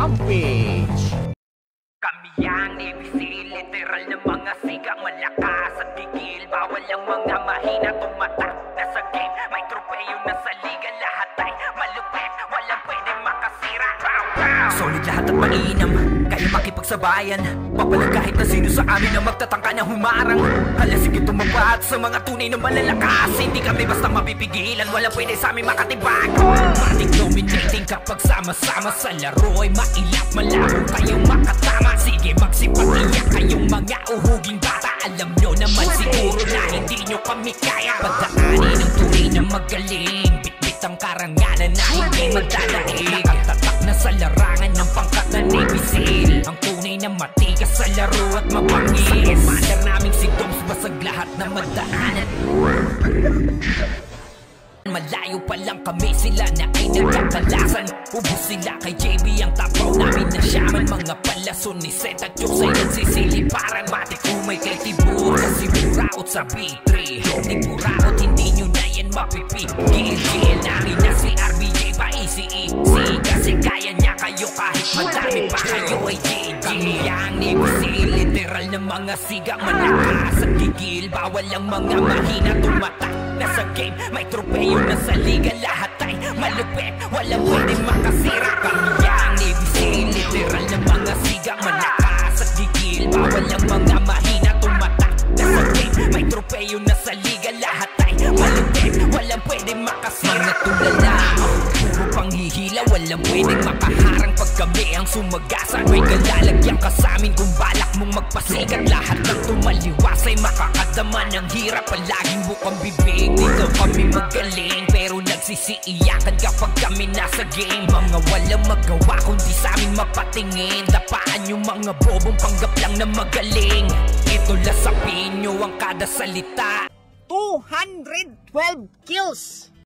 Rampage. Kami ang ABC, literal na mga sigang malakas at gigil. Bawal ang mga mahina tumatak. Nasa game, may tropeyo na sa liga. Lahat ay malupit, walang pwedeng makasira. Solid lahat at mainam, kaya makipagsabayan. Papalag kahit na sino sa amin na magtatangka na humarang. Hala sige tumapat sa mga tunay na malalakas. Hindi kami basta mapipigilan, walang pwede sa amin makatibag. Matik dominating kapag sama-sama sa laro ay mailap, malabo kayong makatama. Sige magsipag-iyak kayong mga uhuging bata. Alam nyo naman siguro na hindi nyo kami kaya. Pagdaanin ang tunay na magaling, bitbit ang karangalan na hindi magdadaig. Nakatatak na sa larangan ng pangkat na Navy Seal. Ang tunay na matikas sa laro at mapangis. Sa commander naming si Doms, basag lahat na madaanan. Malayo pa lang kami, sila na ay nagkakalasan. Ubus sila kay JB, ang tapaw namin na shaman. Mga palason ni Seth at Diyos ay nagsisiliparan. Matik umay kay Tibur, kasi buraot sa B3. Di buraot, hindi nyo na yan mapipigil. Gil namin na si RBJ pa ECE. Kasi kaya niya kayo kahit madami pa kayo ay GG. Kami ang ABC, literal na mga sigang malakas at gigil. Bawal ang mga mahina tumatak. Nasa game, may tropeyo na sa liga. Lahat ay malupit, walang pwedeng makasira. Kami ang ABC, literal na mga sigang malakas at gigil. Bawal ang mga mahina tumatak. Nasa game, may tropeyo na sa liga. Lahat ay malupit, walang pwedeng makasira. Mga tulala, puro panghihila, walang pwedeng makaharang. Pag kami ang sumagasan, may kalalagyan ka sa amin kung balak mong magpasikat. Lahat ng tumaliwas ay makakadama ng hirap. Palaging bukang bibig, dito kami magaling, pero nagsisiiyakan kapag kami nasa game. Mga walang magawa kundi sa amin mapatingin. Dapaan yung mga bobong panggap lang na magaling. Ito lasapin nyo ang kada salita. 212 kills